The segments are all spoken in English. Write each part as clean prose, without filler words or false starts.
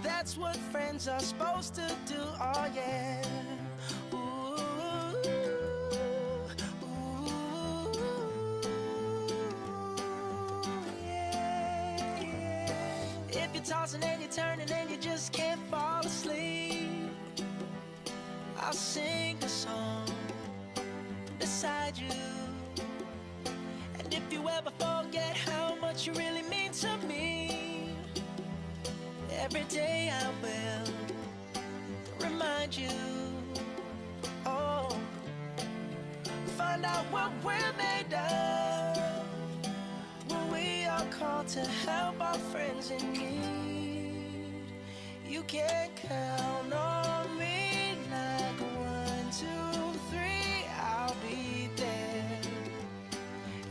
that's what friends are supposed to do, oh yeah. Ooh, ooh, yeah, yeah. If you're tossing and you're turning and you just can't fall asleep, I'll sing a song beside you. And if you ever forget how much you really mean to me, every day I will remind you. Oh, find out what we're made of when we are called to help our friends in need. You can count on me like 1, 2, 3, I'll be there.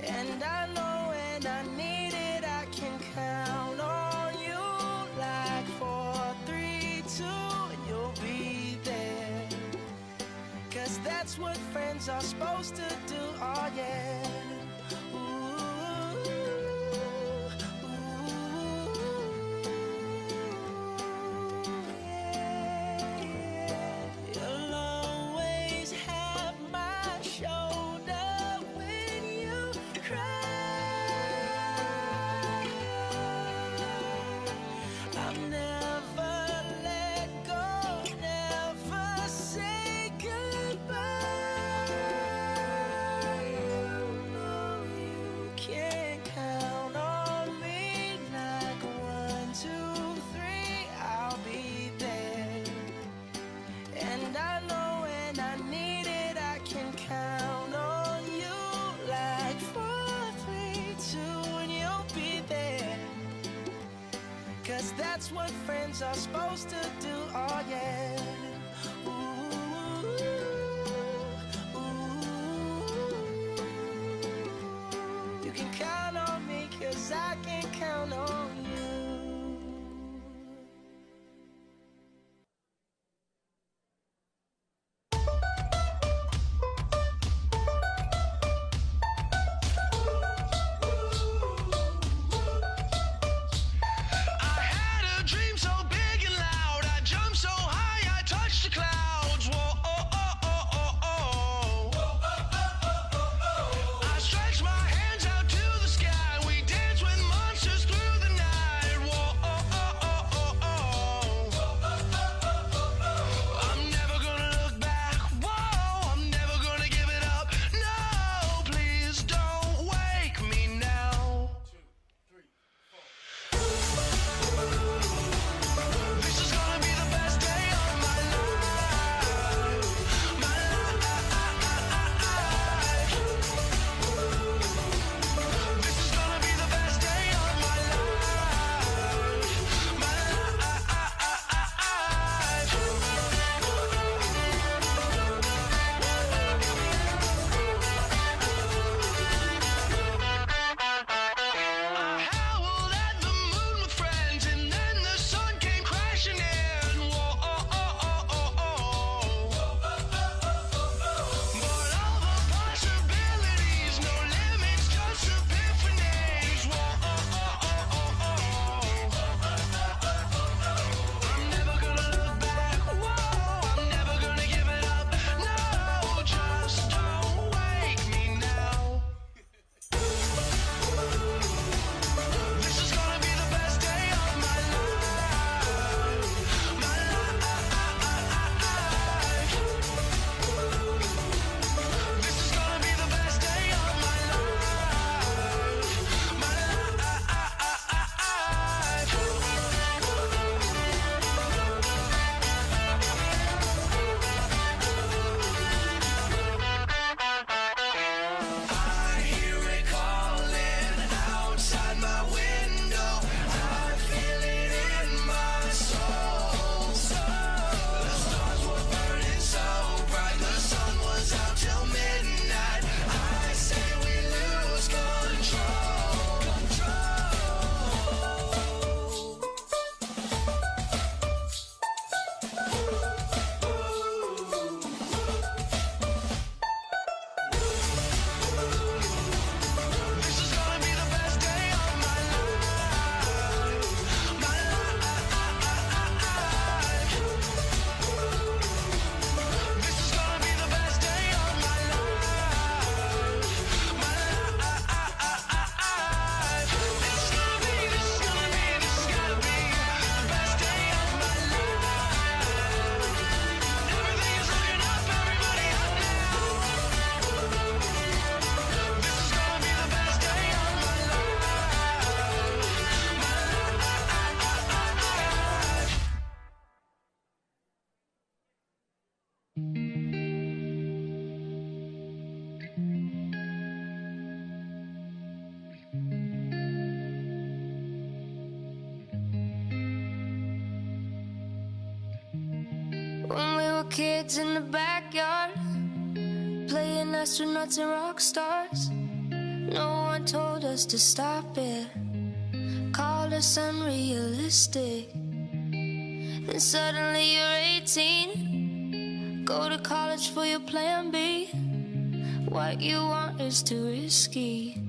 And I know when I need it, I can count on you like 4, 3, 2, and you'll be there. 'Cause that's what friends are supposed to do, oh yeah. That's what friends are supposed to do, oh yeah. Ooh, ooh. You can count on me 'cause I can count on you. I had a dream so big and loud, I jumped so high I touched the clouds. When we were kids in the backyard, playing astronauts and rock stars. No one told us to stop it, called us unrealistic. Then suddenly you're 18, go to college for your plan B. What you want is too risky.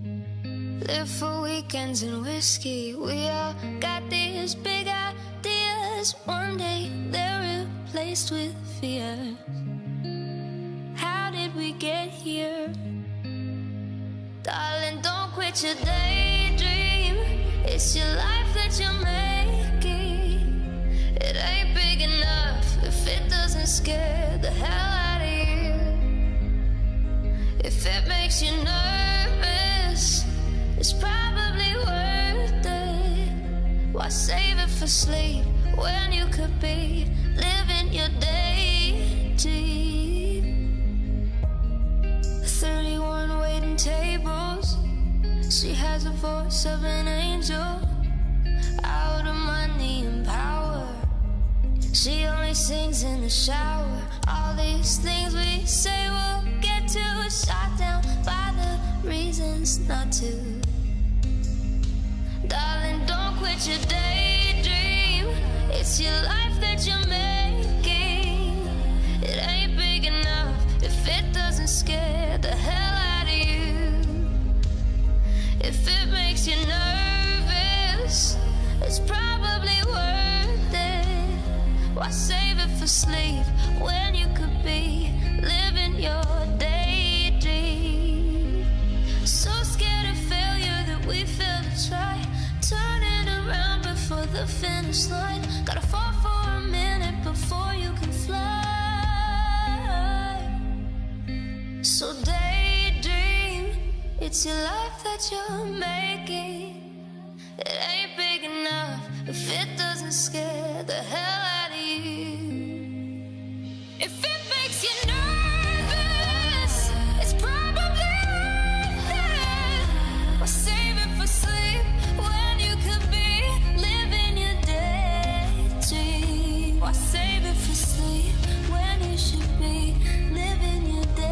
Live for weekends and whiskey. We all got these big ideas. One day they're replaced with fears. How did we get here? Darling, don't quit your daydream. It's your life that you're making. It ain't big enough if it doesn't scare the hell out of you. If it makes you nervous, it's probably worth it. Why save it for sleep when you could be living your daydream? 31 waiting tables. She has the voice of an angel, out of money and power. She only sings in the shower. All these things we say we'll get to, shot down by the reasons not to. Darling, don't quit your daydream. It's your life that you're making. It ain't big enough if it doesn't scare the hell out of you. If it makes you nervous, it's probably worth it. Why save it for sleep when you could be living your daydream? So scared of failure that we fail to try. Turn it around before the finish line. Gotta fall for a minute before you can fly. So daydream, it's your life that you're making. It ain't big enough if it doesn't scare the hell out of you. If it makes you nervous, it's probably worth it. Or save it for sleep when you could be living your daydream. Why save it for sleep when you should be living your daydream?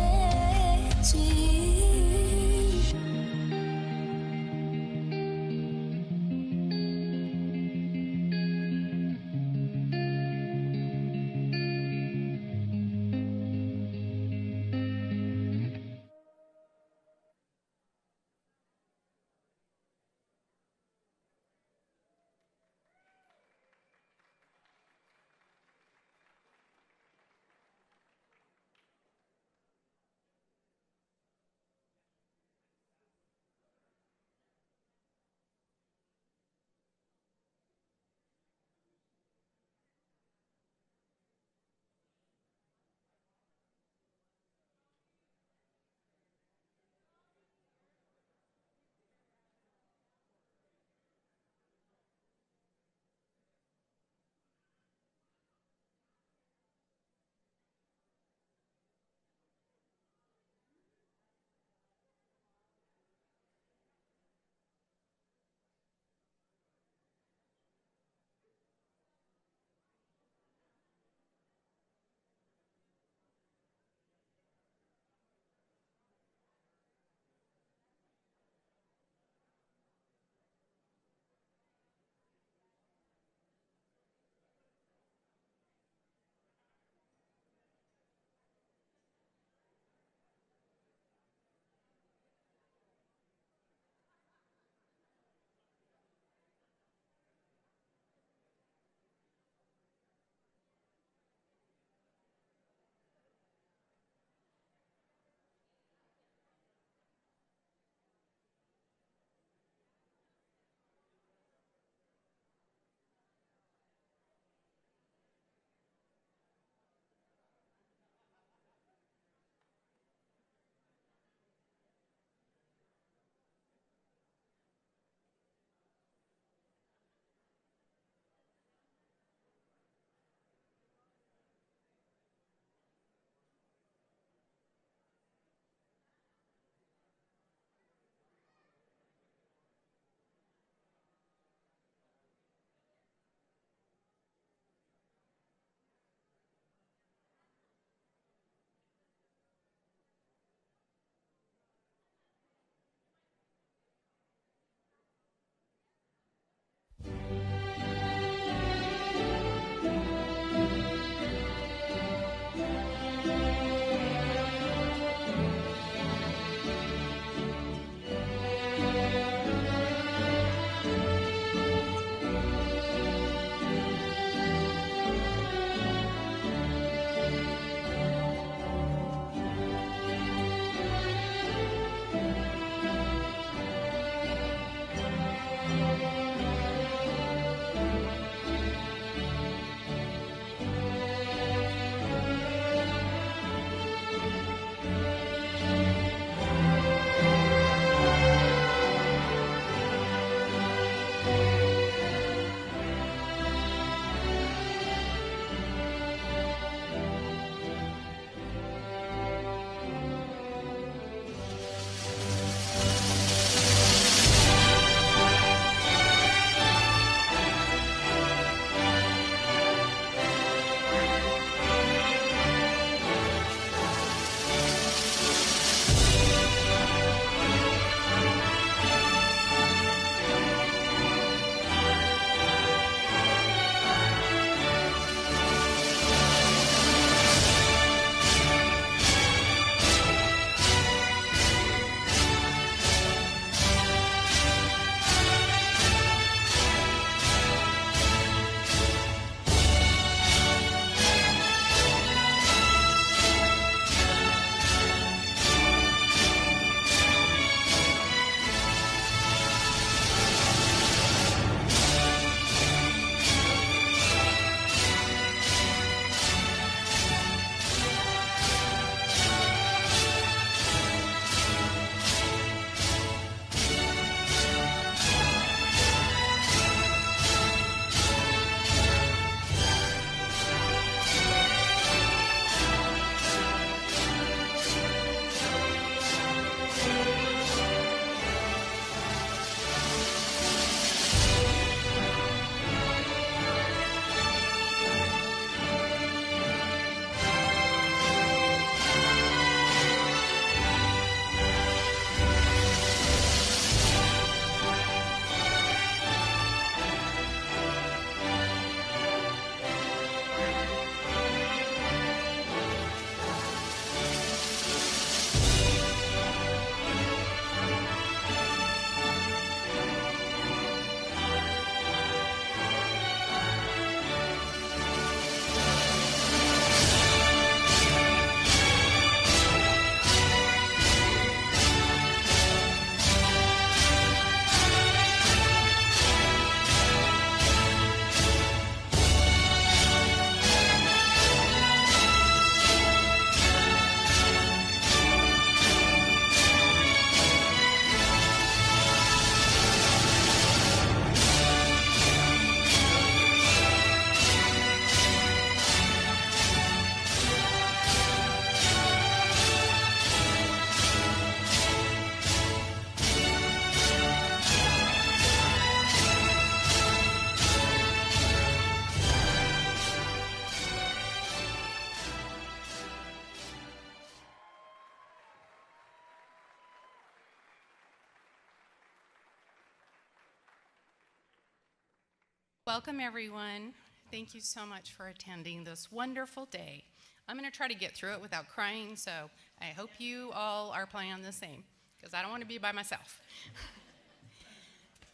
Welcome, everyone. Thank you so much for attending this wonderful day. I'm going to try to get through it without crying, so I hope you all are planning on the same, because I don't want to be by myself.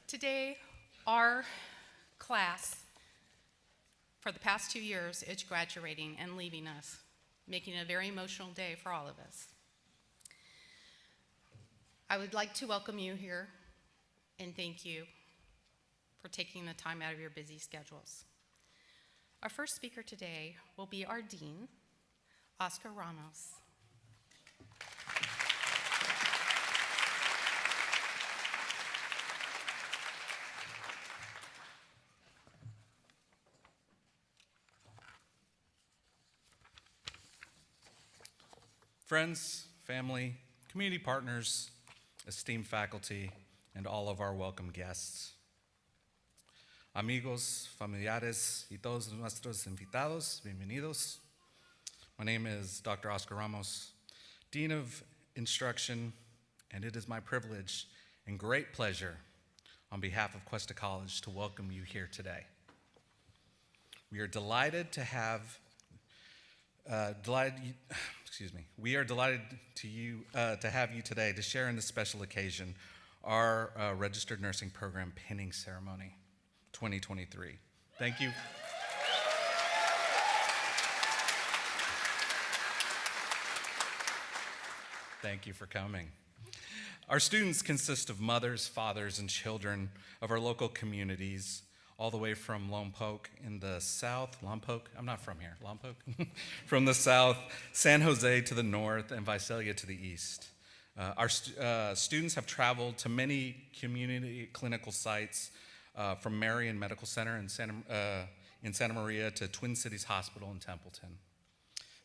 Today, our class for the past 2 years is graduating and leaving us, making it a very emotional day for all of us. I would like to welcome you here and thank you for taking the time out of your busy schedules. Our first speaker today will be our dean, Oscar Ramos. Friends, family, community partners, esteemed faculty, and all of our welcome guests. Amigos, familiares, y todos nuestros invitados, bienvenidos. My name is Dr. Oscar Ramos, Dean of Instruction, and it is my privilege and great pleasure on behalf of Cuesta College to welcome you here today. We are delighted to have We are delighted to have you today to share in this special occasion our registered nursing program pinning ceremony 2023. Thank you. Thank you for coming. Our students consist of mothers, fathers, and children of our local communities, all the way from Lompoc in the south, Lompoc, I'm not from here, Lompoc, from the south, San Jose to the north, and Visalia to the east. Our students have traveled to many community clinical sites, from Marion Medical Center in Santa Maria to Twin Cities Hospital in Templeton.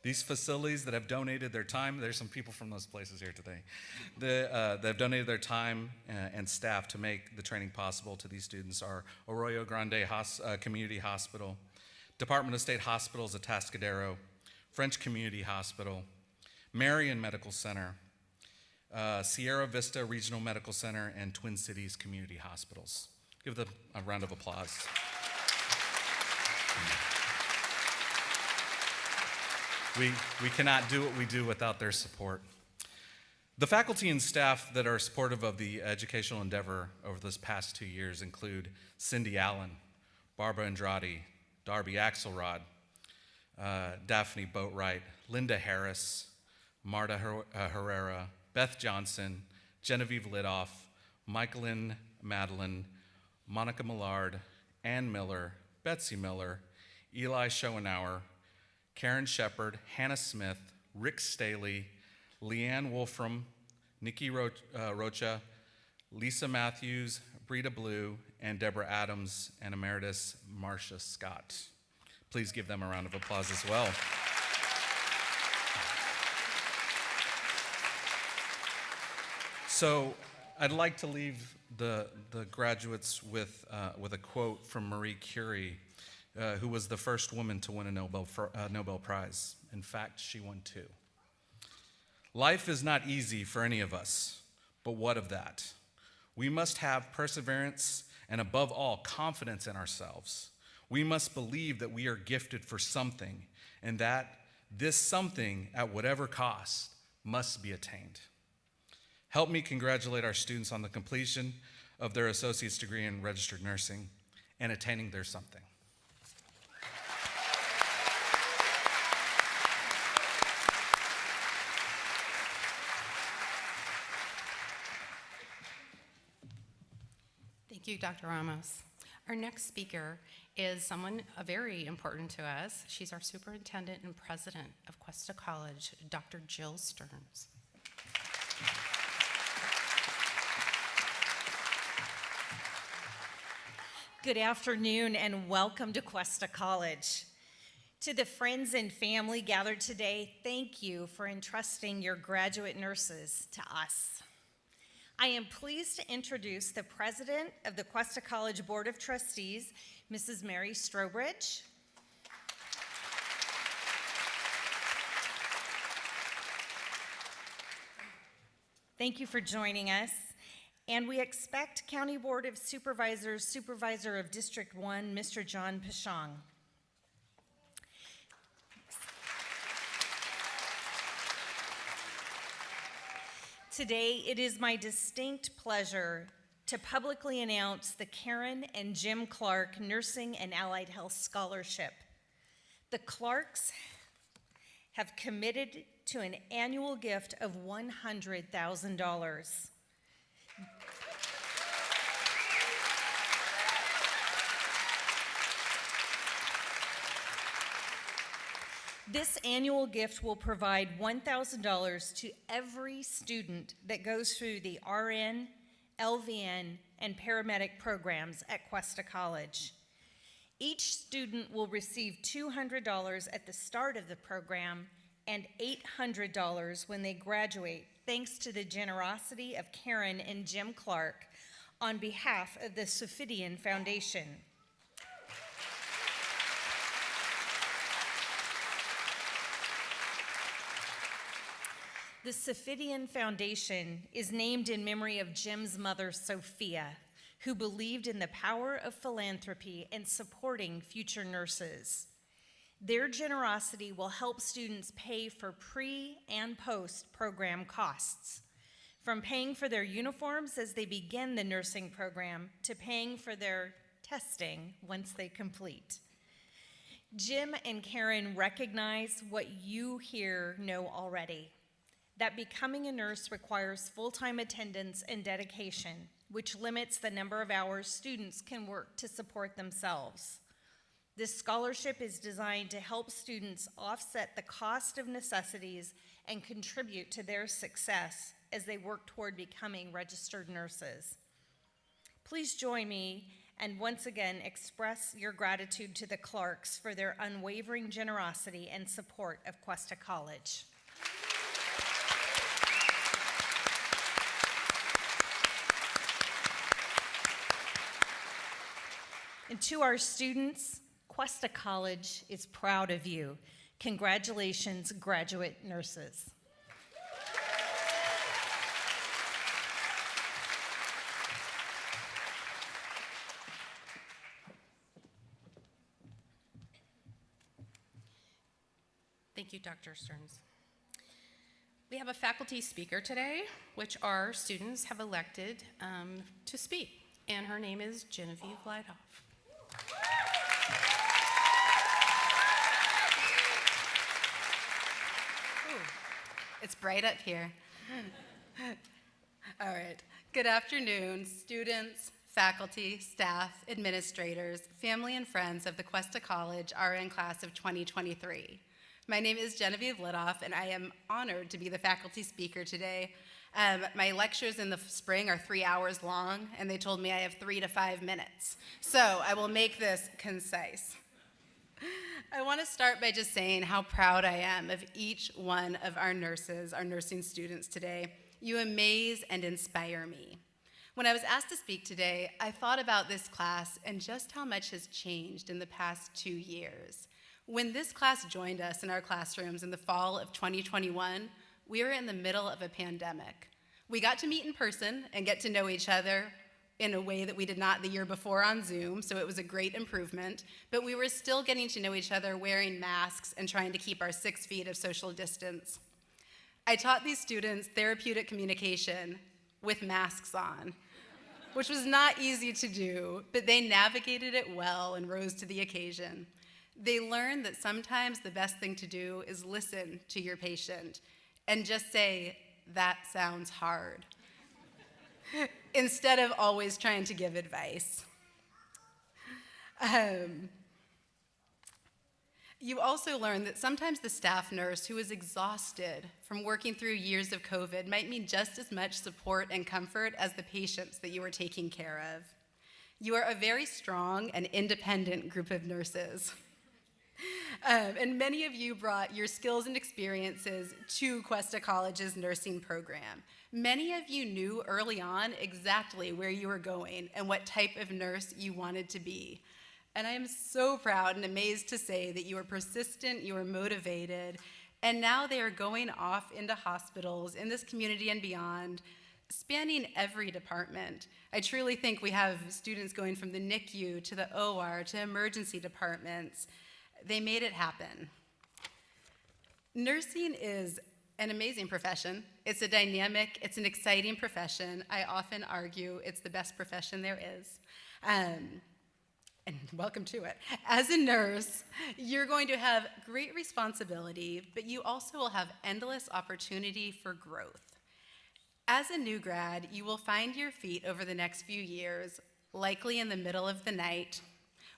These facilities that have donated their time, there's some people from those places here today, that have donated their time and staff to make the training possible to these students are Arroyo Grande Community Hospital, Department of State Hospitals at Atascadero, French Community Hospital, Marion Medical Center, Sierra Vista Regional Medical Center, and Twin Cities Community Hospitals. Give them a round of applause. We cannot do what we do without their support. The faculty and staff that are supportive of the educational endeavor over this past 2 years include Cindy Allen, Barbara Andrade, Darby Axelrod, Daphne Boatwright, Linda Harris, Marta Herrera, Beth Johnson, Genevieve Lidoff, Michaelyn Madeline, Monica Millard, Ann Miller, Betsy Miller, Eli Schoenauer, Karen Shepard, Hannah Smith, Rick Staley, Leanne Wolfram, Nikki Rocha, Lisa Matthews, Brita Blue, and Deborah Adams, and Emeritus Marcia Scott. Please give them a round of applause as well. So I'd like to leave the graduates with a quote from Marie Curie, who was the first woman to win a Nobel Prize. In fact, she won 2. Life is not easy for any of us, but what of that? We must have perseverance and, above all, confidence in ourselves. We must believe that we are gifted for something and that this something, at whatever cost, must be attained. Help me congratulate our students on the completion of their associate's degree in registered nursing and attaining their something. Thank you, Dr. Ramos. Our next speaker is someone very important to us. She's our superintendent and president of Cuesta College, Dr. Jill Stearns. Good afternoon and welcome to Cuesta College. To the friends and family gathered today, thank you for entrusting your graduate nurses to us. I am pleased to introduce the president of the Cuesta College Board of Trustees, Mrs. Mary Strobridge. Thank you for joining us. And we expect County Board of Supervisors, Supervisor of District 1, Mr. John Pashong. Today, it is my distinct pleasure to publicly announce the Karen and Jim Clark Nursing and Allied Health Scholarship. The Clarks have committed to an annual gift of $100,000. This annual gift will provide $1,000 to every student that goes through the RN, LVN, and paramedic programs at Cuesta College. Each student will receive $200 at the start of the program and $800 when they graduate, thanks to the generosity of Karen and Jim Clark on behalf of the Sophidian Foundation. The Sophidian Foundation is named in memory of Jim's mother, Sophia, who believed in the power of philanthropy and supporting future nurses. Their generosity will help students pay for pre- and post-program costs, from paying for their uniforms as they begin the nursing program to paying for their testing once they complete. Jim and Karen recognize what you here know already, that becoming a nurse requires full-time attendance and dedication, which limits the number of hours students can work to support themselves. This scholarship is designed to help students offset the cost of necessities and contribute to their success as they work toward becoming registered nurses. Please join me and once again express your gratitude to the Clarks for their unwavering generosity and support of Cuesta College. And to our students, Cuesta College is proud of you. Congratulations, graduate nurses. Thank you, Dr. Stearns. We have a faculty speaker today, which our students have elected to speak, and her name is Genevieve Lightoff. It's bright up here. All right. Good afternoon, students, faculty, staff, administrators, family, and friends of the Cuesta College RN class of 2023. My name is Genevieve Lightoff, and I am honored to be the faculty speaker today. My lectures in the spring are 3 hours long, and they told me I have 3 to 5 minutes. So I will make this concise. I want to start by just saying how proud I am of each one of our nurses, our nursing students today. You amaze and inspire me. When I was asked to speak today, I thought about this class and just how much has changed in the past 2 years. When this class joined us in our classrooms in the fall of 2021, we were in the middle of a pandemic. We got to meet in person and get to know each other in a way that we did not the year before on Zoom, so it was a great improvement, but we were still getting to know each other wearing masks and trying to keep our 6 feet of social distance. I taught these students therapeutic communication with masks on, which was not easy to do, but they navigated it well and rose to the occasion. They learned that sometimes the best thing to do is listen to your patient and just say, "That sounds hard," instead of always trying to give advice. You also learn that sometimes the staff nurse who is exhausted from working through years of COVID might need just as much support and comfort as the patients that you are taking care of. You are a very strong and independent group of nurses. And many of you brought your skills and experiences to Cuesta College's nursing program. Many of you knew early on exactly where you were going and what type of nurse you wanted to be. And I am so proud and amazed to say that you are persistent, you are motivated, and now they are going off into hospitals in this community and beyond spanning every department. I truly think we have students going from the NICU to the OR to emergency departments. They made it happen. Nursing is an amazing profession. It's a dynamic, it's an exciting profession. I often argue it's the best profession there is. And welcome to it. As a nurse, you're going to have great responsibility, but you also will have endless opportunity for growth. As a new grad, you will find your feet over the next few years, likely in the middle of the night,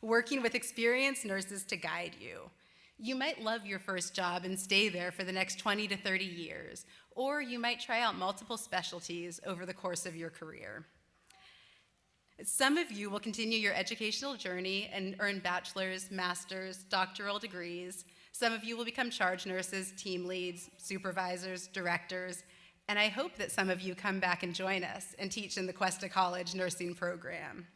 working with experienced nurses to guide you. You might love your first job and stay there for the next 20 to 30 years, or you might try out multiple specialties over the course of your career. Some of you will continue your educational journey and earn bachelor's, master's, doctoral degrees. Some of you will become charge nurses, team leads, supervisors, directors, and I hope that some of you come back and join us and teach in the Cuesta College nursing program.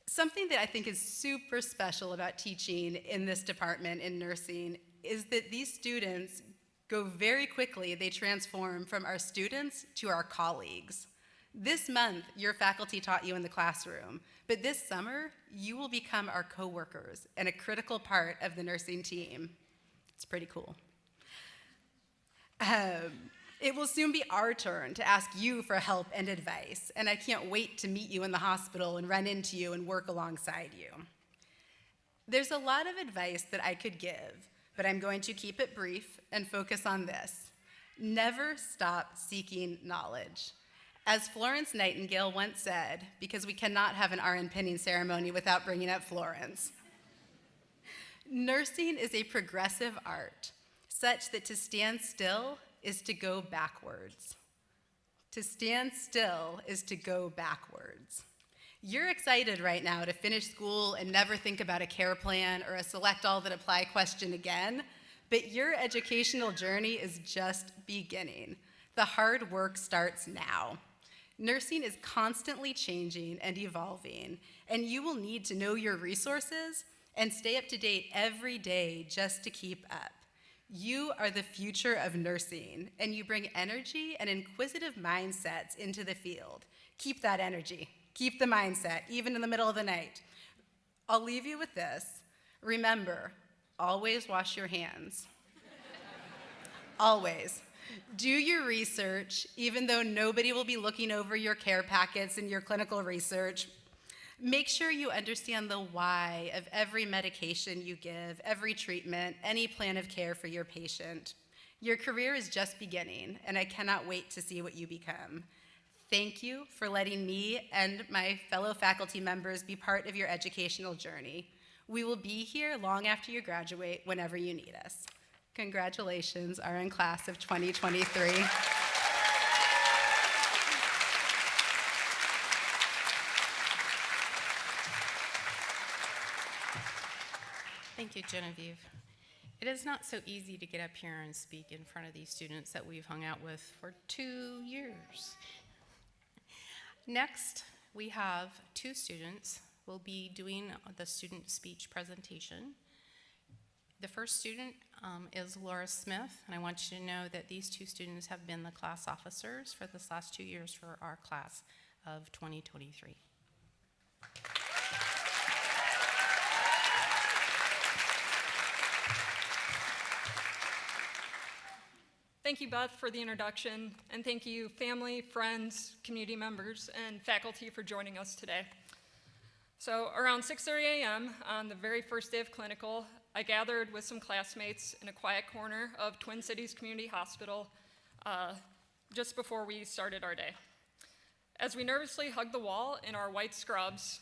Something that I think is super special about teaching in this department in nursing is that these students go very quickly. They transform from our students to our colleagues. This month, your faculty taught you in the classroom, but this summer, you will become our coworkers and a critical part of the nursing team. It's pretty cool. It will soon be our turn to ask you for help and advice, and I can't wait to meet you in the hospital and run into you and work alongside you. There's a lot of advice that I could give, but I'm going to keep it brief and focus on this. Never stop seeking knowledge. As Florence Nightingale once said, because we cannot have an RN pinning ceremony without bringing up Florence, nursing is a progressive art, such that to stand still is to go backwards. To stand still is to go backwards. You're excited right now to finish school and never think about a care plan or a select all that apply question again, but your educational journey is just beginning. The hard work starts now. Nursing is constantly changing and evolving, and you will need to know your resources and stay up to date every day just to keep up. You are the future of nursing, and you bring energy and inquisitive mindsets into the field. Keep that energy. Keep the mindset, even in the middle of the night. I'll leave you with this. Remember, always wash your hands. Always. Do your research, even though nobody will be looking over your care packets and your clinical research. Make sure you understand the why of every medication you give, every treatment, any plan of care for your patient. Your career is just beginning, and I cannot wait to see what you become. Thank you for letting me and my fellow faculty members be part of your educational journey. We will be here long after you graduate, whenever you need us. Congratulations, RN class of 2023. Thank you, Genevieve. It is not so easy to get up here and speak in front of these students that we've hung out with for 2 years. Next, we have 2 students who will be doing the student speech presentation. The first student is Laura Smith, and I want you to know that these 2 students have been the class officers for this last 2 years for our class of 2023. Thank you, Beth, for the introduction, and thank you, family, friends, community members, and faculty for joining us today. So around 6:30 a.m. on the very first day of clinical, I gathered with some classmates in a quiet corner of Twin Cities Community Hospital just before we started our day. As we nervously hugged the wall in our white scrubs,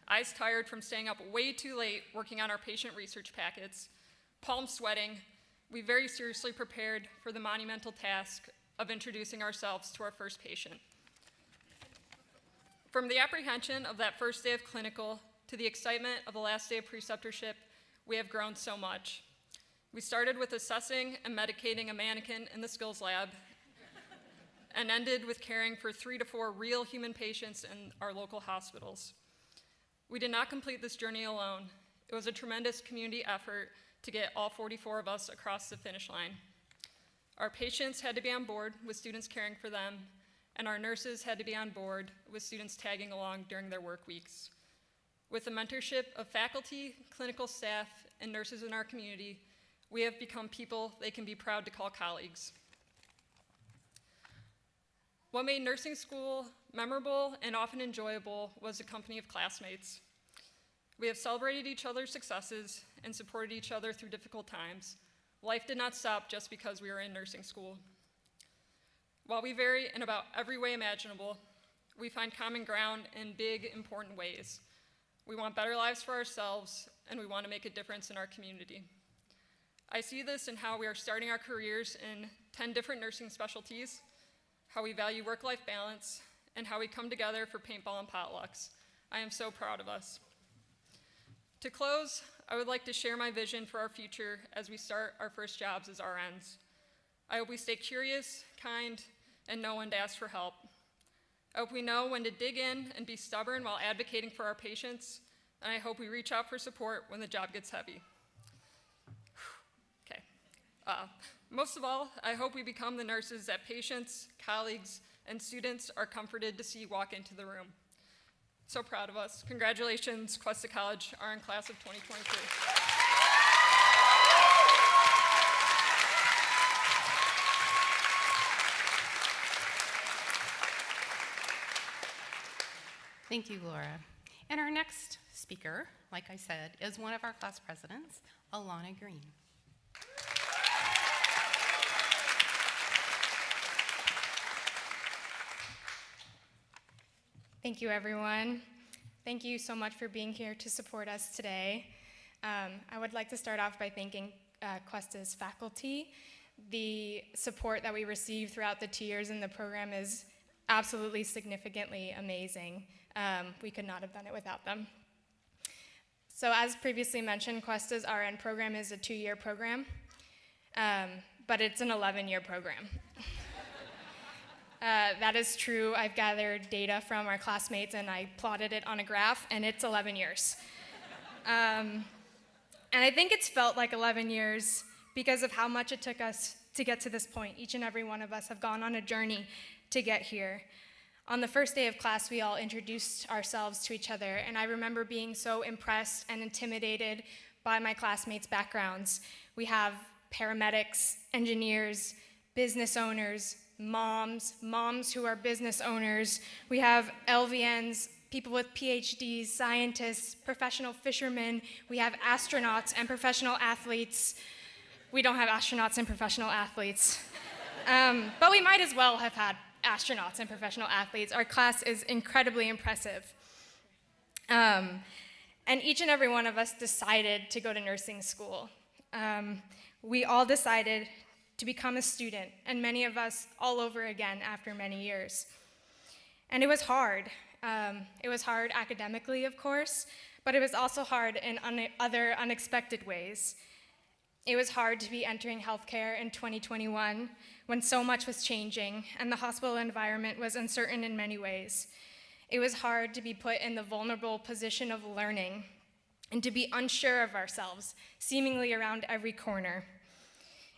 eyes tired from staying up way too late working on our patient research packets, palms sweating, we very seriously prepared for the monumental task of introducing ourselves to our first patient. From the apprehension of that first day of clinical to the excitement of the last day of preceptorship, we have grown so much. We started with assessing and medicating a mannequin in the skills lab and ended with caring for 3 to 4 real human patients in our local hospitals. We did not complete this journey alone. It was a tremendous community effort to get all 44 of us across the finish line. Our patients had to be on board with students caring for them, and our nurses had to be on board with students tagging along during their work weeks. With the mentorship of faculty, clinical staff, and nurses in our community, we have become people they can be proud to call colleagues. What made nursing school memorable and often enjoyable was the company of classmates. We have celebrated each other's successes and supported each other through difficult times. Life did not stop just because we were in nursing school. While we vary in about every way imaginable, we find common ground in big, important ways. We want better lives for ourselves, and we want to make a difference in our community. I see this in how we are starting our careers in 10 different nursing specialties, how we value work-life balance, and how we come together for paintball and potlucks. I am so proud of us. To close, I would like to share my vision for our future as we start our first jobs as RNs. I hope we stay curious, kind, and know when to ask for help. I hope we know when to dig in and be stubborn while advocating for our patients, and I hope we reach out for support when the job gets heavy. Okay. Most of all, I hope we become the nurses that patients, colleagues, and students are comforted to see walk into the room. So proud of us. Congratulations, Cuesta College, RN class of 2023. Thank you, Laura. And our next speaker, like I said, is one of our class presidents, Alana Green. Thank you, everyone. Thank you so much for being here to support us today. I would like to start off by thanking Cuesta's faculty. The support that we receive throughout the 2 years in the program is absolutely significantly amazing. We could not have done it without them. So as previously mentioned, Cuesta's RN program is a 2-year program, but it's an 11-year program. That is true. I've gathered data from our classmates and I plotted it on a graph, and it's 11 years. And I think it's felt like 11 years because of how much it took us to get to this point. Each and every one of us have gone on a journey to get here. On the first day of class, we all introduced ourselves to each other, and I remember being so impressed and intimidated by my classmates' backgrounds. We have paramedics, engineers, business owners, moms who are business owners. We have LVNs, people with PhDs, scientists, professional fishermen. We have astronauts and professional athletes. We don't have astronauts and professional athletes. But we might as well have had astronauts and professional athletes. Our class is incredibly impressive. And each and every one of us decided to go to nursing school. We all decided to become a student, and many of us all over again after many years. And it was hard. It was hard academically, of course, but it was also hard in other unexpected ways. It was hard to be entering healthcare in 2021 when so much was changing and the hospital environment was uncertain in many ways. It was hard to be put in the vulnerable position of learning and to be unsure of ourselves, seemingly around every corner.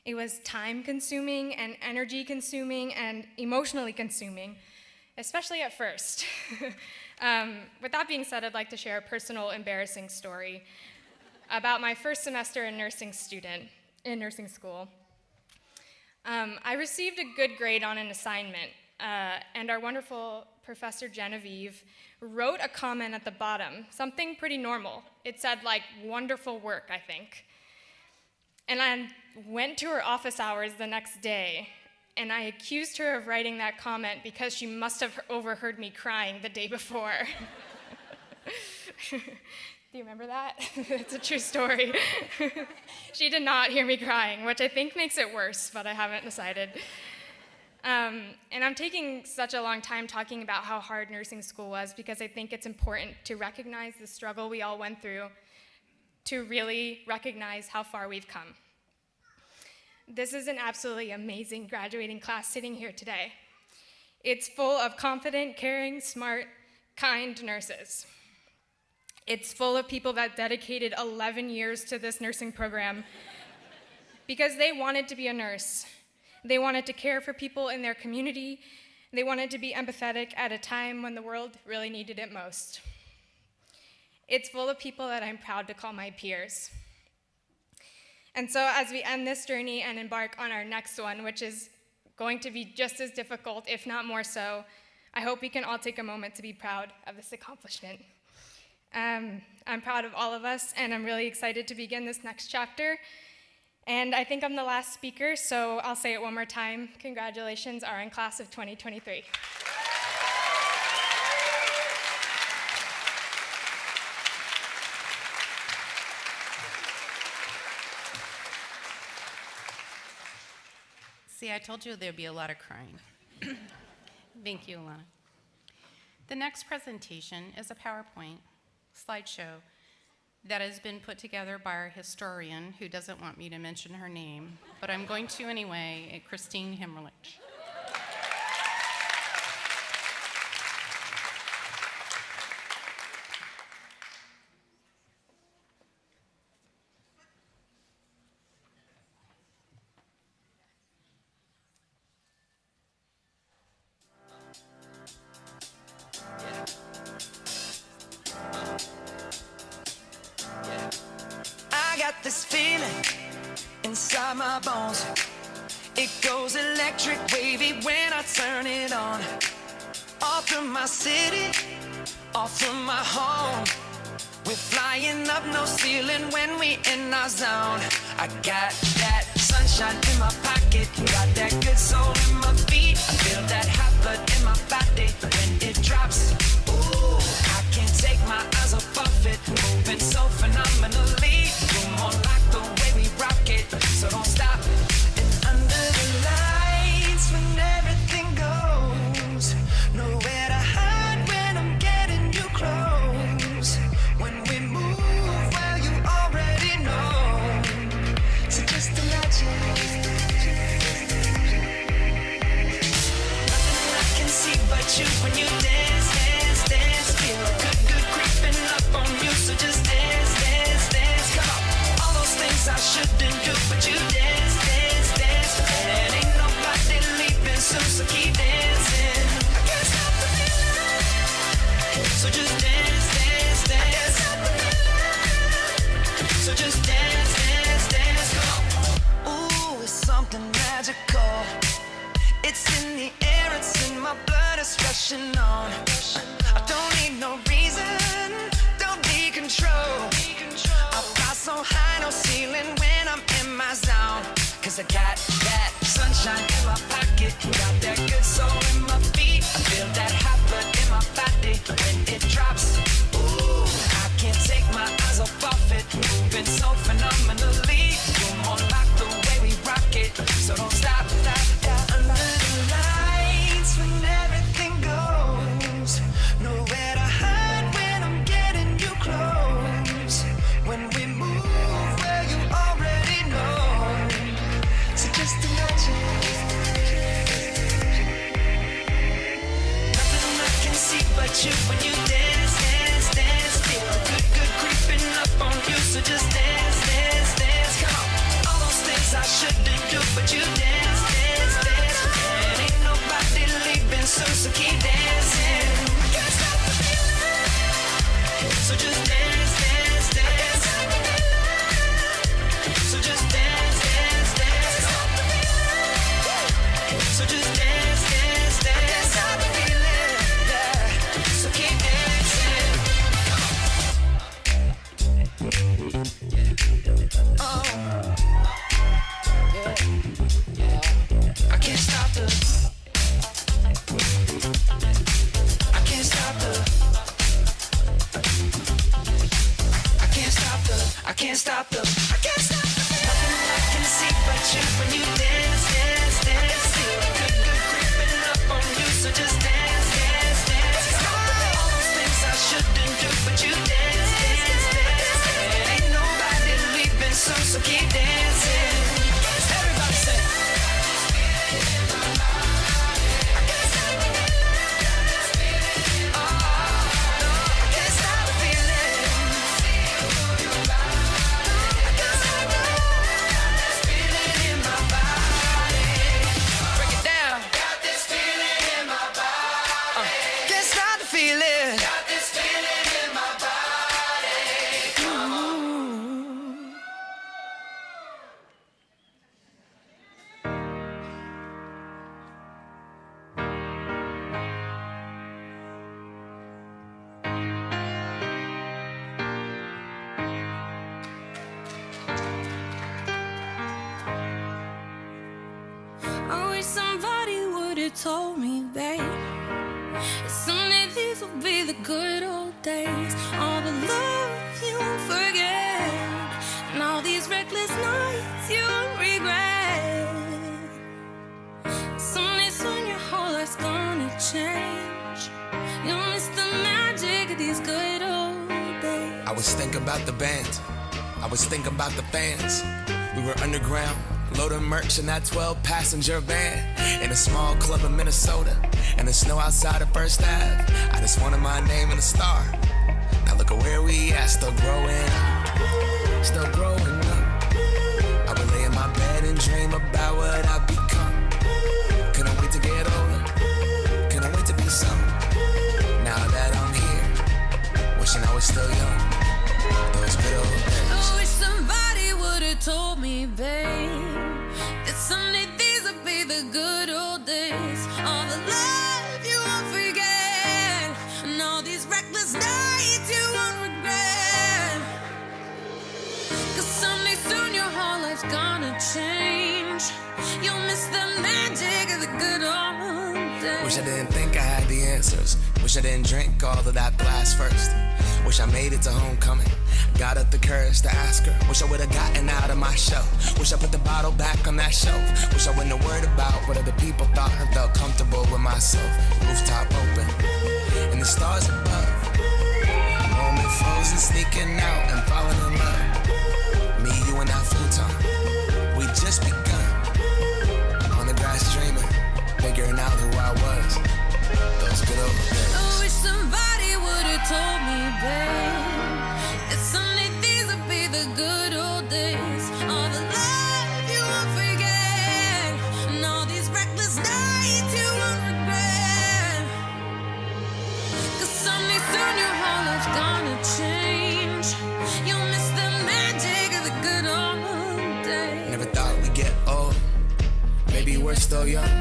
It was time-consuming and energy-consuming and emotionally consuming, especially at first. With that being said, I'd like to share a personal, embarrassing story about my first semester in nursing school. I received a good grade on an assignment, and our wonderful Professor Genevieve wrote a comment at the bottom, something pretty normal. It said, like, wonderful work, I think. And I went to her office hours the next day, and I accused her of writing that comment because she must have overheard me crying the day before. Do you remember that? It's a true story. She did not hear me crying, which I think makes it worse, but I haven't decided. And I'm taking such a long time talking about how hard nursing school was because I think it's important to recognize the struggle we all went through to really recognize how far we've come. This is an absolutely amazing graduating class sitting here today. It's full of confident, caring, smart, kind nurses. It's full of people that dedicated 11 years to this nursing program because they wanted to be a nurse. They wanted to care for people in their community. They wanted to be empathetic at a time when the world really needed it most. It's full of people that I'm proud to call my peers. And so as we end this journey and embark on our next one, which is going to be just as difficult, if not more so, I hope we can all take a moment to be proud of this accomplishment. I'm proud of all of us, and I'm really excited to begin this next chapter. And I think I'm the last speaker, so I'll say it one more time. Congratulations, RN class of 2023. See, I told you there'd be a lot of crying. Thank you, Alana. The next presentation is a PowerPoint slideshow that has been put together by our historian, who doesn't want me to mention her name, but I'm going to anyway, Christine Himmerlich. I got this feeling inside my bones. It goes electric wavy when I turn it on. Off from my city, off from my home. We're flying up, no ceiling when we in our zone. I got that sunshine in my pocket, got that good soul in my feet. I feel that hot blood in my body when it drops. Ooh, I can't take my eyes off of it, moving so phenomenally. You're more like the way we rock it, so don't stop. And under the lights when everything goes, nowhere to hide when I'm getting you close. When we move, well, you already know. So just imagine. Nothing I can see but you when you dance, dance, dance. Feel good, good creeping up on you. So just dance, dance, dance. Come on. All those things I shouldn't do, but you dance, dance, dance. And ain't nobody leaving soon, so keep dancing. I can't stop the feeling. So just dance, dance, dance. So just dance, dance, dance. Come on. Ooh, it's something magical. It's in the air, it's in my blood, it's rushing on. I don't need no reason, don't need control. I fly so high, no ceiling when I'm in my zone. Cause I got that sunshine in my pocket, got that good soul in my feet. I feel that hot blood in my body when it drops. Ooh, I can't take my eyes off of it, moving so phenomenally. You're more like the way we rock it, so don't stop, stop, stop. Under the lights when everything goes, nowhere to hide when I'm getting you close. When we move, well, you already know. So just imagine. Nothing I can see but you when you dance, dance, dance. Feel good, good creeping up on you. So just dance, dance, dance. Come on. All those things I shouldn't do, but you dance, dance, dance. And ain't nobody leaving soon, so keep dancing. Can't stop the feeling. So just dance, dance, dance. So just dance, dance, dance. So just dance, dance, dance. Stop the feeling, yeah. So keep dancing. Oh, yeah. I can't stop the. I can't stop the. I can't stop the. I can't stop the. I can't stop the. Nothing I can see but you when you dance, dance, dance. Feel good, good creeping up on you. So just dance, dance, dance. All those things I shouldn't do, but you dance, dance, dance. And ain't nobody leaving soon, so keep dancing. Everybody say. I can't stop the feeling. Oh, no, I can't stop the feeling. I can't stop the feeling in my body. somebody would have told me, babe, that someday these will be the good old days. All the love you won't forget, and all these reckless nights you won't regret. Someday soon your whole life's gonna change. You'll miss the magic of these good old days. I was thinking about the band, I was thinking about the fans. We were underground, loading merch in that 12-passenger van, in a small club in Minnesota, and the snow outside of First Ave. I just wanted my name and a star. Now look at where we at, still growing up, still growing up. I would lay in my bed and dream about what I'd become. Couldn't wait to get older, couldn't wait to be some. Now that I'm here, wishing I was still young. Those good old days. I wish somebody would have told me, babe, that someday these would be the good old days. All the love you won't forget, and all these reckless nights you won't regret. 'Cause someday soon your whole life's gonna change. You'll miss the magic of the good old days. Wish I didn't think I had the answers. Wish I didn't drink all of that glass first. Wish I made it to homecoming, got up the courage to ask her. Wish I would've gotten out of my shell. Wish I put the bottle back on that shelf. Wish I wouldn't have worried about what other people thought and felt comfortable with myself. Rooftop open, and the stars above. Moment frozen, sneaking out and falling in love. Me, you, and that futon, we just begun. On the grass dreaming, figuring out who I was. Those good old days. I wish somebody would have told me, babe, that someday these would be the good old days. All the love you won't forget, and all these reckless nights you won't regret. 'Cause someday soon your whole life's gonna change. You'll miss the magic of the good old days. Never thought we'd get old. Maybe we're still young.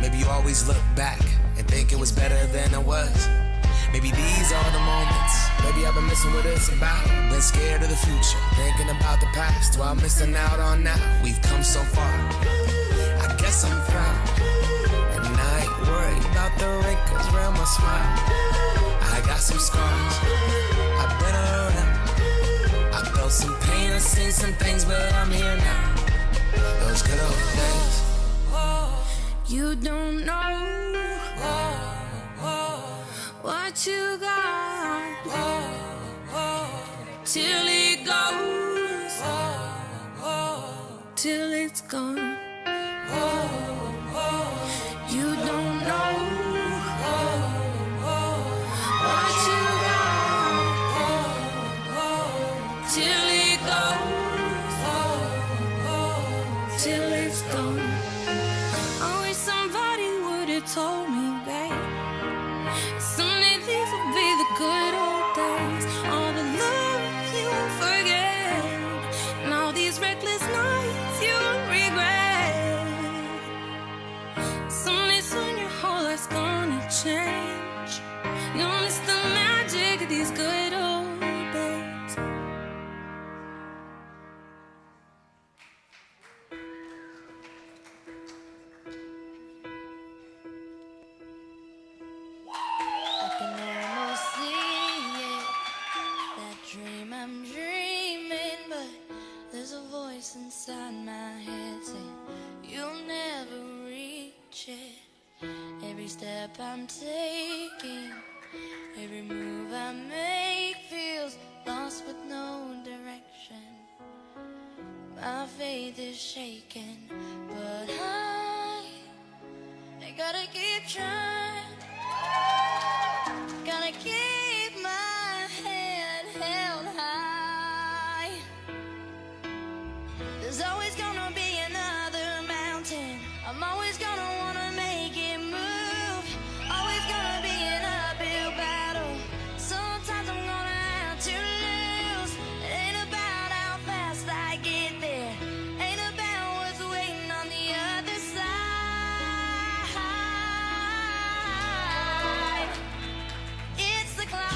Maybe you always look back and think it was better than it was. Maybe these are the moments. Maybe I've been missing what it's about. Been scared of the future, thinking about the past, while missing out on now. We've come so far, I guess I'm proud. And I ain't worried about the wrinkles around my smile. I got some scars, I've been around. I felt some pain, I've seen some things, but I'm here now. Those good old days. You don't know what you got till it goes, till it's gone. You don't know what you got till it goes, till it's gone. I wish somebody would have told me, babe, someday these will be the good old days. All the love you won't forget, and all these reckless nights you won't regret. Someday soon your whole life's gonna change. You'll miss the magic of these good old days. I can almost see it, that dream I'm dreaming, but there's a voice inside my head saying you'll never reach it. Every step I'm taking, every move I make feels lost with no direction. My faith is shaken, but I gotta keep trying. Gotta keep my head held high. There's always gonna be another mountain. I'm always gonna wanna make it move. Always gonna be an uphill battle. Sometimes I'm gonna have to lose. It ain't about how fast I get there. Ain't about what's waiting on the other side. It's the climb.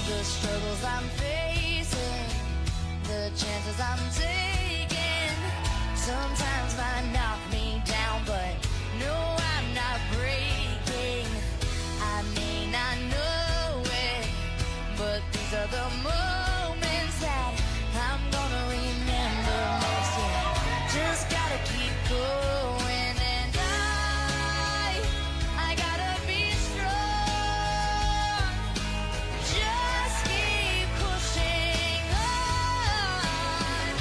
The struggles I'm facing, the chances I'm taking sometimes might knock me down, but no, I'm not breaking. I may not know it, but these are the moments that I'm gonna remember most. Yeah, just gotta keep going, and I gotta be strong. Just keep pushing on,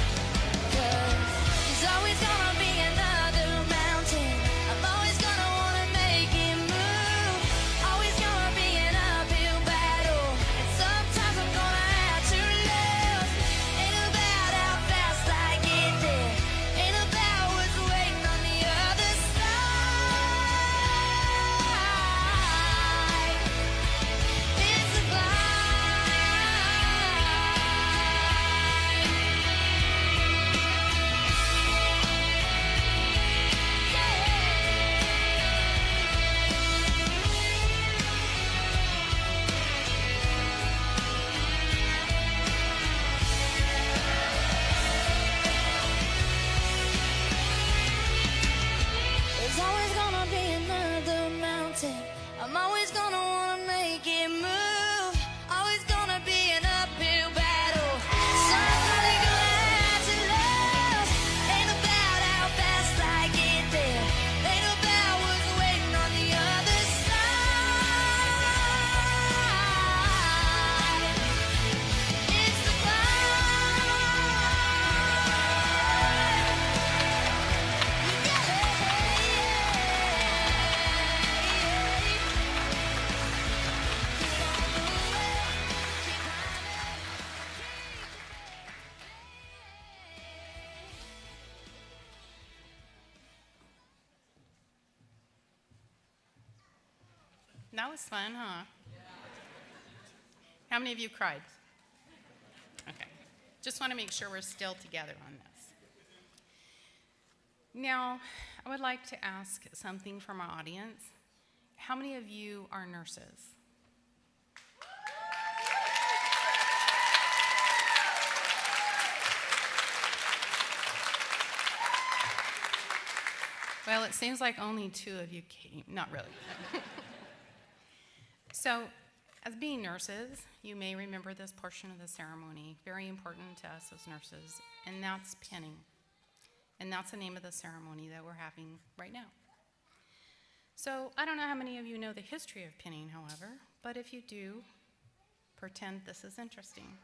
'cause there's always gonna be another mountain. I'm always gonna wanna make it move. Always gonna be an uphill battle, and sometimes I'm gonna have to lose. Ain't about how fast I get there, ain't about what's waiting on the other side. It's a There's always gonna be another mountain. I'm always gonna wanna make it move. Always gonna be an uphill battle. Somebody gonna have to lose. Ain't about how fast I get there. Ain't about what's waiting on the other side. It's the That was fun, huh? How many of you cried? Okay. Just want to make sure we're still together on this. Now, I would like to ask something from our audience. How many of you are nurses? Well, it seems like only 2 of you came. Not really. So, as being nurses, you may remember this portion of the ceremony, very important to us as nurses, and that's pinning. And that's the name of the ceremony that we're having right now. So, I don't know how many of you know the history of pinning, however, but if you do, pretend this is interesting.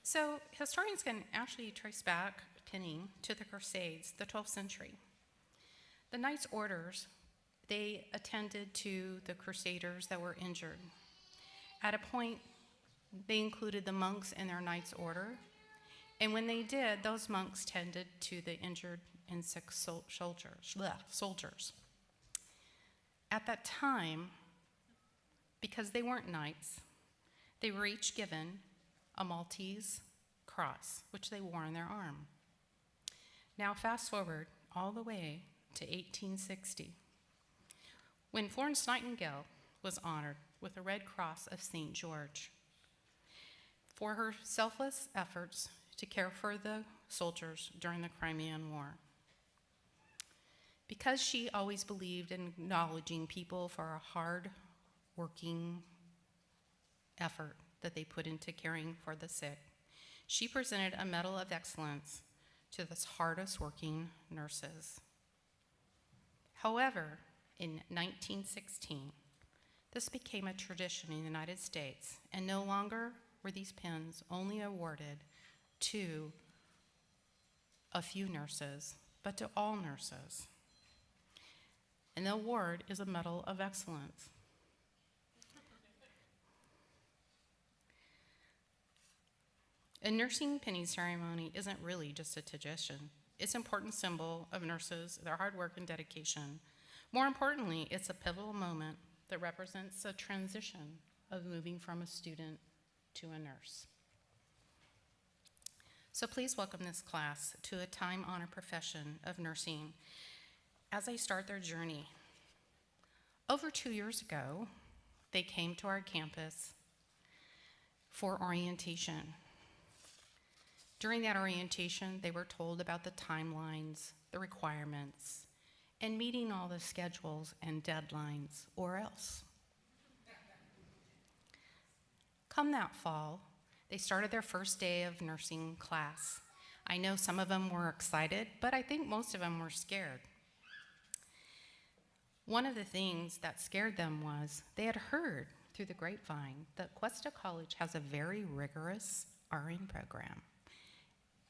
So, historians can actually trace back pinning to the Crusades, the 12th century. The Knights' Orders, they attended to the Crusaders that were injured. At a point, they included the monks in their Knights' Order, and when they did, those monks tended to the injured and sick soldiers. At that time, because they weren't knights, they were each given a Maltese cross, which they wore on their arm. Now fast forward all the way to 1860, when Florence Nightingale was honored with the Red Cross of St. George for her selfless efforts to care for the soldiers during the Crimean War. Because she always believed in acknowledging people for a hard-working effort that they put into caring for the sick, she presented a Medal of Excellence to the hardest working nurses. However, in 1916, this became a tradition in the United States, and no longer were these pins only awarded to a few nurses, but to all nurses. And the award is a Medal of Excellence. A nursing pinning ceremony isn't really just a tradition. It's an important symbol of nurses, their hard work and dedication. More importantly, it's a pivotal moment that represents a transition of moving from a student to a nurse. So please welcome this class to a time-honored profession of nursing as they start their journey. Over 2 years ago, they came to our campus for orientation. During that orientation, they were told about the timelines, the requirements, and meeting all the schedules and deadlines, or else. Come that fall, they started their first day of nursing class. I know some of them were excited, but I think most of them were scared. One of the things that scared them was they had heard through the grapevine that Cuesta College has a very rigorous RN program.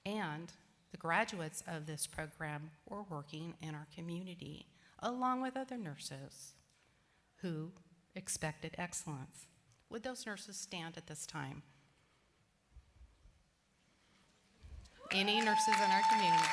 And the graduates of this program were working in our community, along with other nurses who expected excellence. Would those nurses stand at this time? Any nurses in our community?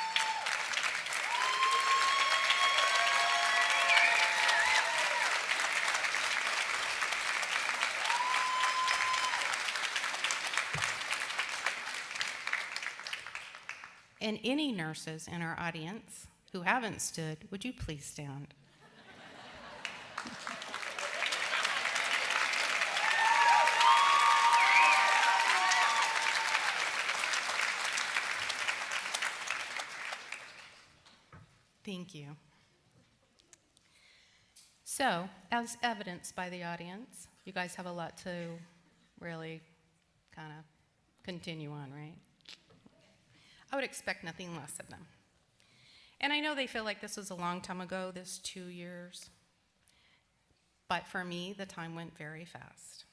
And any nurses in our audience who haven't stood, would you please stand? Thank you. So, as evidenced by the audience, you guys have a lot to really kind of continue on, right? I would expect nothing less of them. And I know they feel like this was a long time ago, this 2 years. But for me, the time went very fast.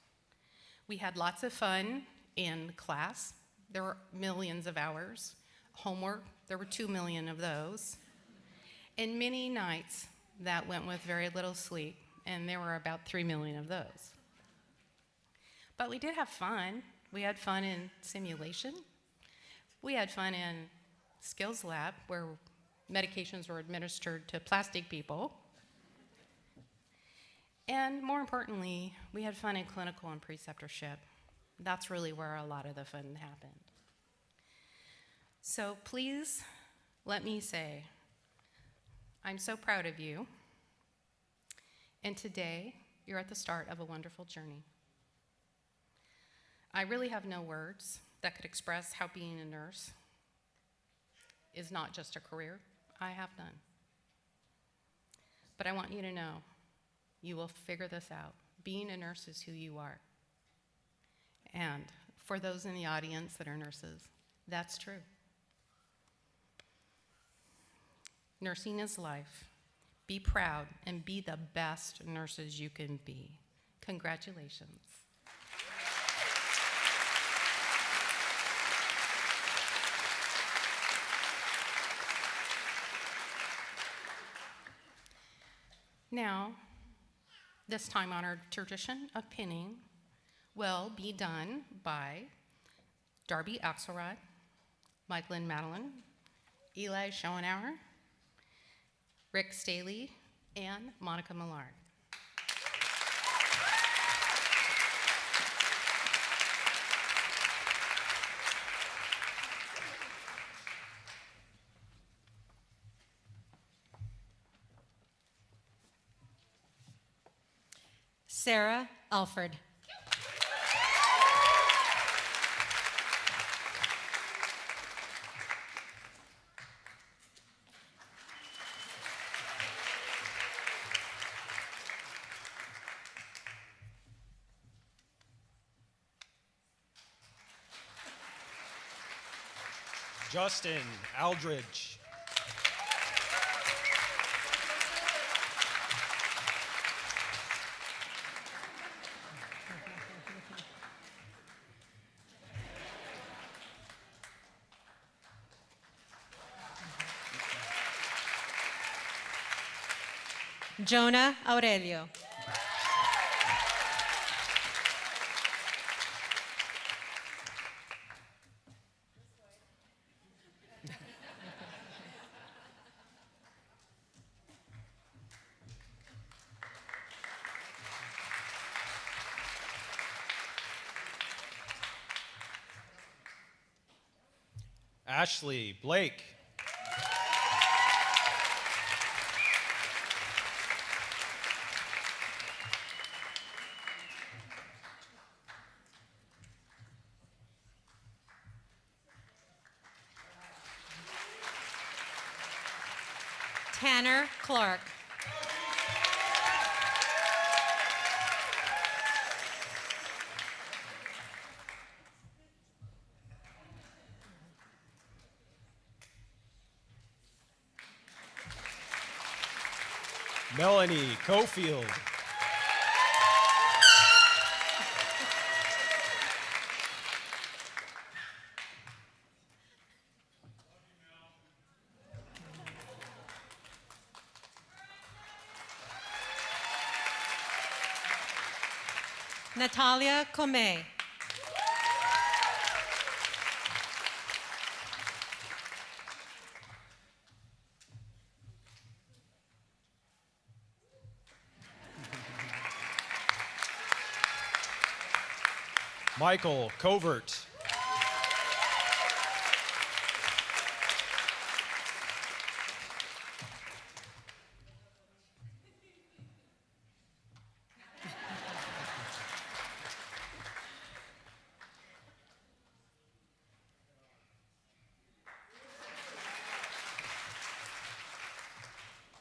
We had lots of fun in class. There were millions of hours. Homework, there were 2 million of those. And many nights that went with very little sleep, and there were about 3 million of those. But we did have fun. We had fun in simulation. We had fun in skills lab where medications were administered to plastic people. And more importantly, we had fun in clinical and preceptorship. That's really where a lot of the fun happened. So please let me say, I'm so proud of you. And today, you're at the start of a wonderful journey. I really have no words that could express how being a nurse is not just a career. I have none. But I want you to know, you will figure this out. Being a nurse is who you are. And for those in the audience that are nurses, that's true. Nursing is life. Be proud and be the best nurses you can be. Congratulations. Now, this time-honored tradition of pinning will be done by Darby Axelrod, Michaelin Madeline, Eli Schoenauer, Rick Staley, and Monica Millard. Sarah Alford. Justin Aldridge. Jonah Aurelio. Ashley Blake. Tanner Clark. Melanie Cofield. Natalia Comey. Michael Covert.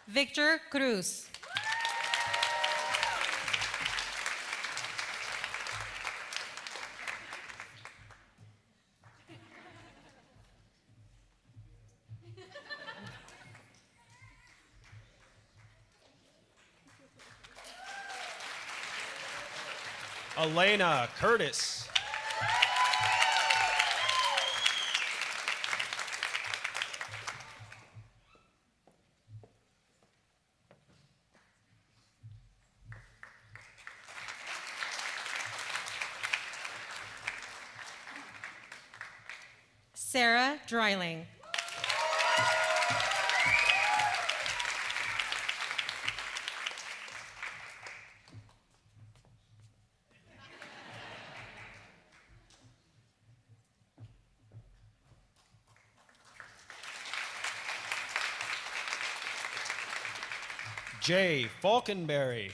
Victor Cruz. Elena Curtis. Sarah Dreiling. Jay Falkenberry.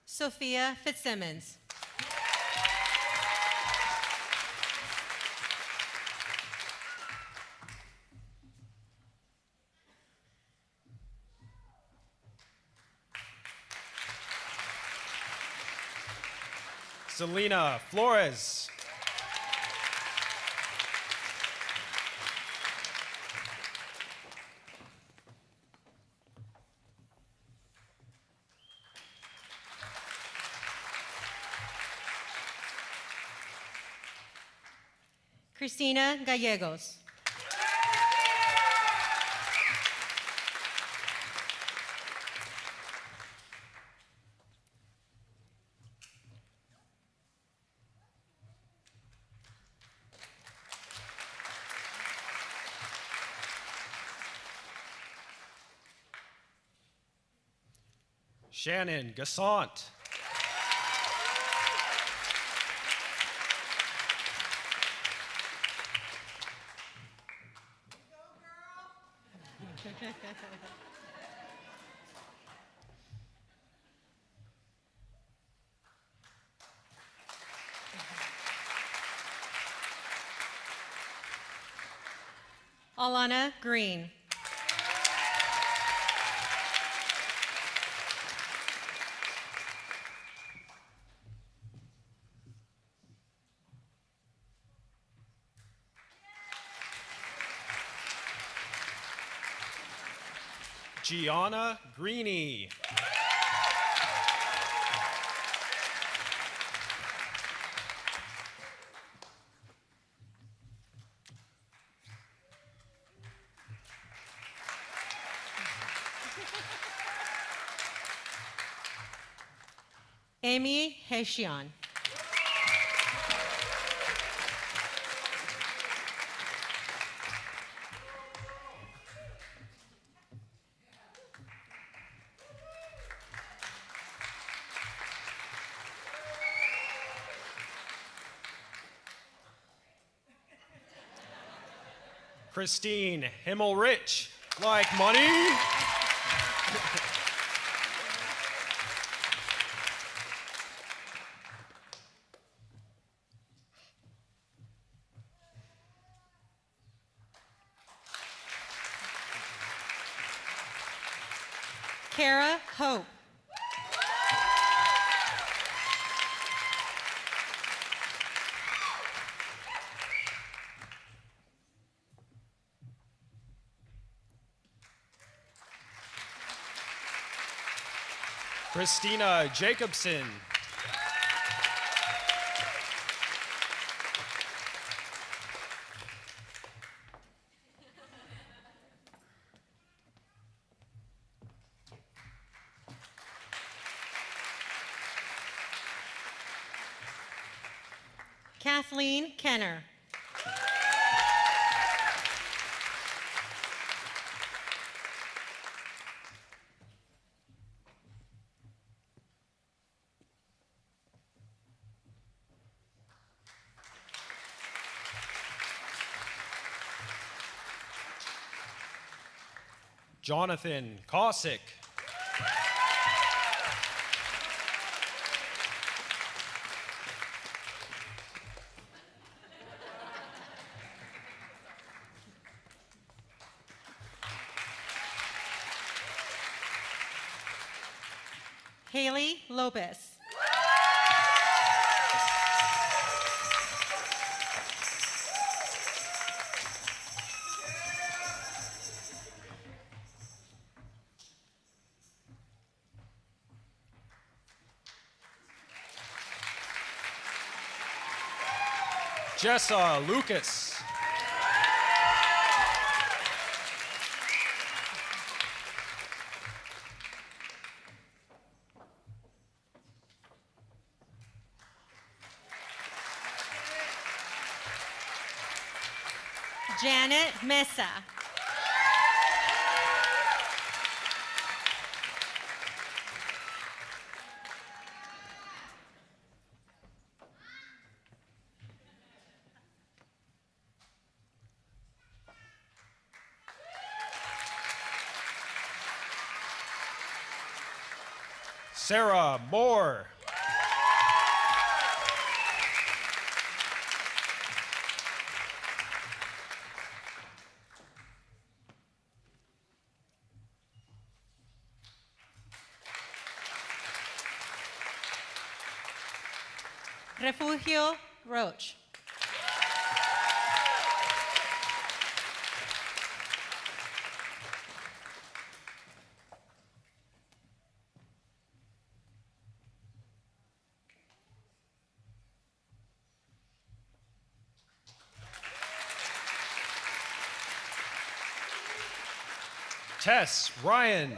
Sophia Fitzsimmons. Selena Flores. Cristina Gallegos. Shannon Gassant. Alana Green. Gianna Greeny. Amy Heshian. Christine Himmelrich, like money. Kara Hope. Christina Jacobson. Kathleen Kenner. Jonathan Kosick. Haley Lopez. Jessa Lucas. Janet Mesa. Sarah Moore. Refugio Roach. Tess Ryan.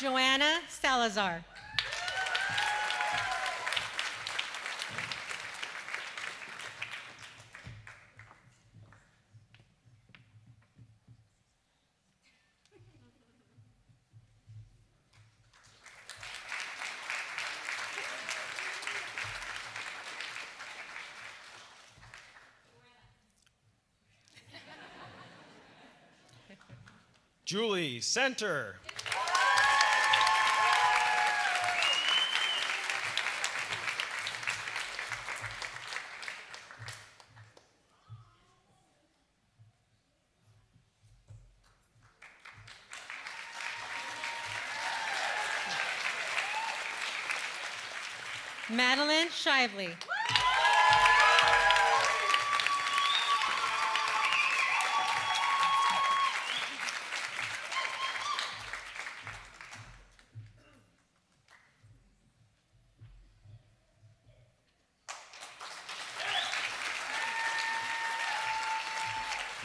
Joanna Salazar. Julie Center. Madeline Shively.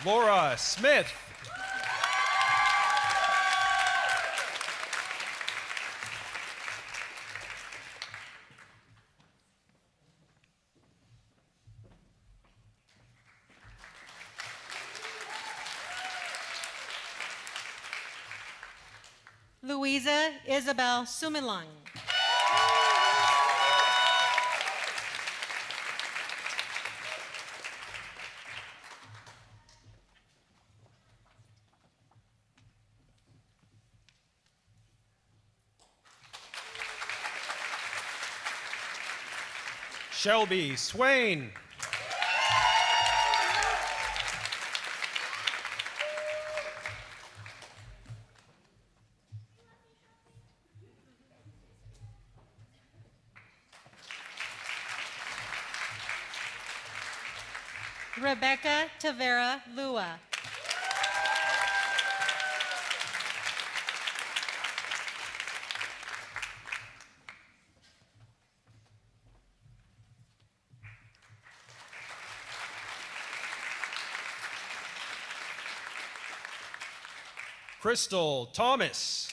Laura Smith. Louisa Isabel Sumilang. Shelby Swain. Rebecca Tavera Lua. Crystal Thomas.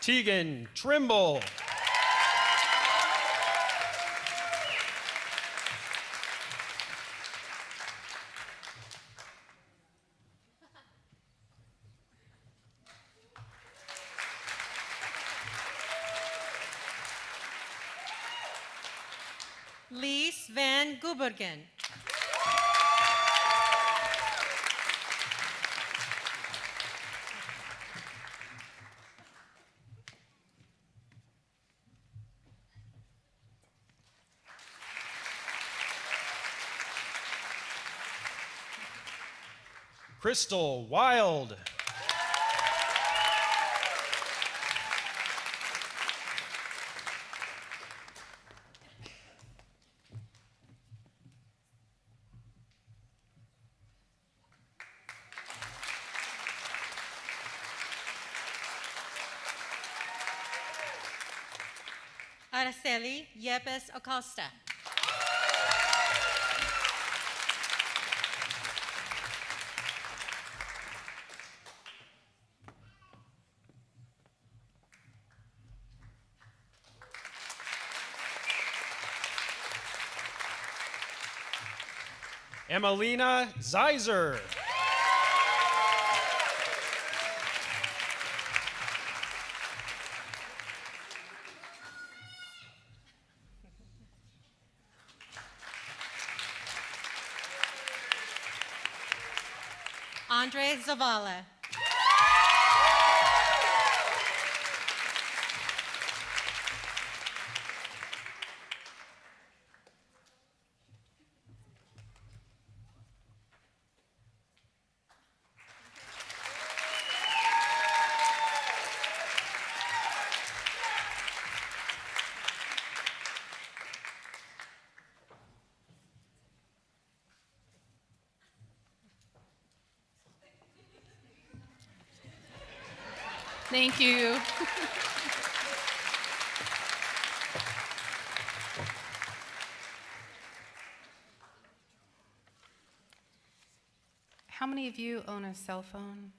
Tegan Trimble. Lise Van Goobergen. Crystal Wild. Araceli Yepes Acosta. Emelina Zeiser. Andre Zavala. Thank you. How many of you own a cell phone?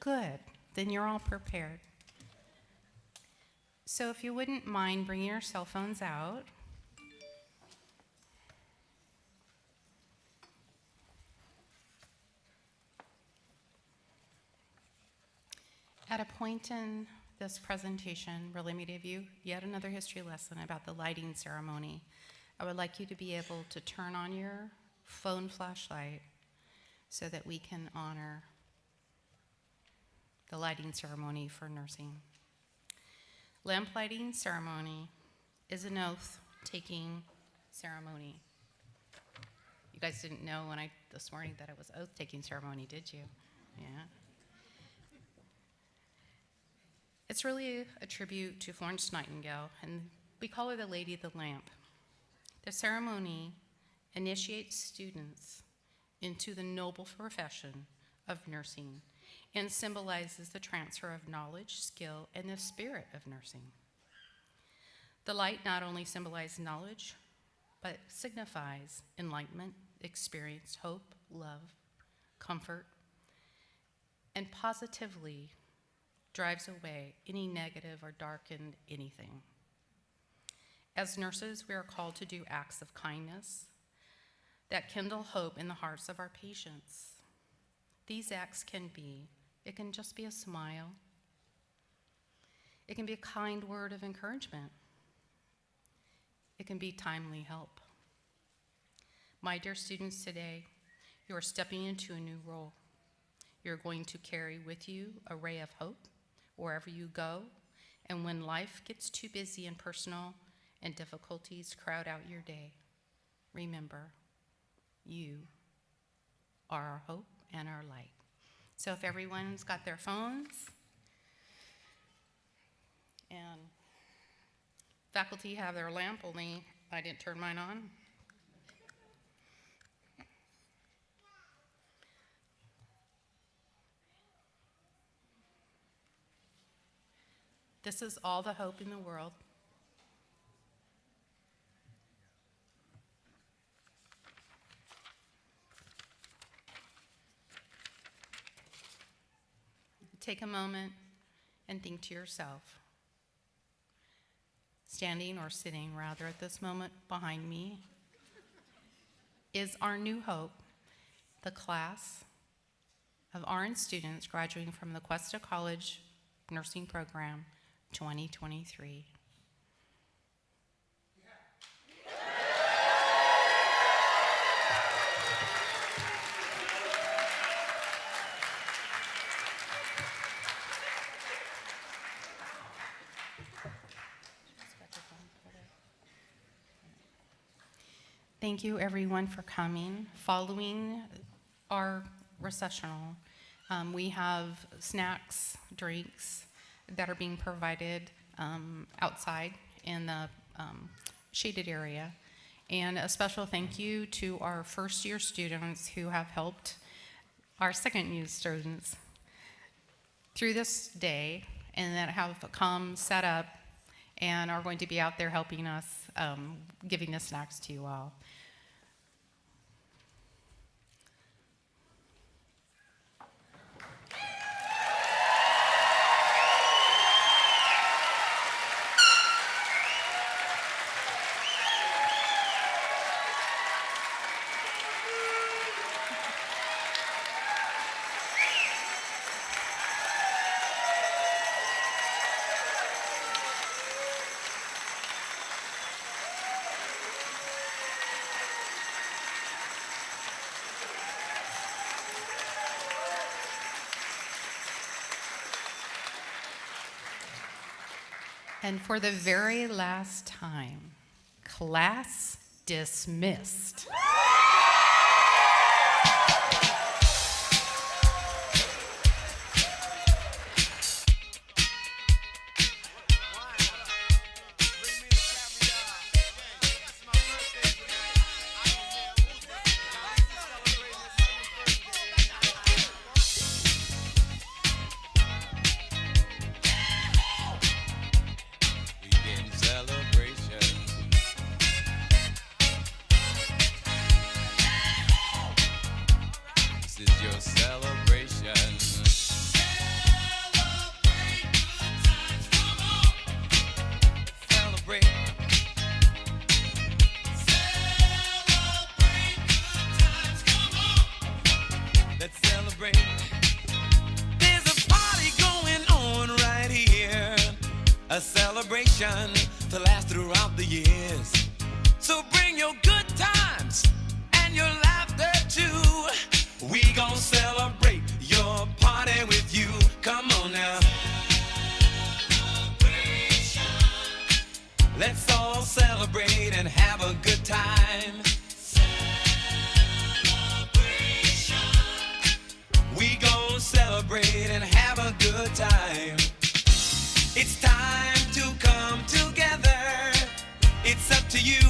Good, then you're all prepared. So if you wouldn't mind bringing your cell phones out. At a point in this presentation, really me to give you yet another history lesson about the lighting ceremony. I would like you to be able to turn on your phone flashlight so that we can honor the lighting ceremony for nursing. Lamp lighting ceremony is an oath-taking ceremony. You guys didn't know this morning that it was oath-taking ceremony, did you? Yeah. It's really a tribute to Florence Nightingale, and we call her the Lady of the Lamp. The ceremony initiates students into the noble profession of nursing and symbolizes the transfer of knowledge, skill, and the spirit of nursing. The light not only symbolizes knowledge, but signifies enlightenment, experience, hope, love, comfort, and positively drives away any negative or darkened anything. As nurses, we are called to do acts of kindness that kindle hope in the hearts of our patients. These acts it can just be a smile. It can be a kind word of encouragement. It can be timely help. My dear students, today, you are stepping into a new role. You're going to carry with you a ray of hope wherever you go, and when life gets too busy and personal and difficulties crowd out your day, remember, you are our hope and our light. So if everyone's got their phones, and faculty have their lamp, only I didn't turn mine on. This is all the hope in the world. Take a moment and think to yourself. Standing or sitting rather at this moment behind me is our new hope, the class of RN students graduating from the Cuesta College Nursing Program 2023. Thank you, everyone, for coming. Following our recessional, we have snacks, drinks that are being provided outside in the shaded area. And a special thank you to our first-year students who have helped our second-year students through this day and that have come, set up, and are going to be out there helping us, giving the snacks to you all. And for the very last time, class dismissed. A celebration to last throughout the years. So bring your good times and your laughter too. We gon' celebrate your party with you. Come on now. Celebration. Let's all celebrate and have a good time. Celebration. We gon' celebrate and have a good time. It's time to come together. It's up to you.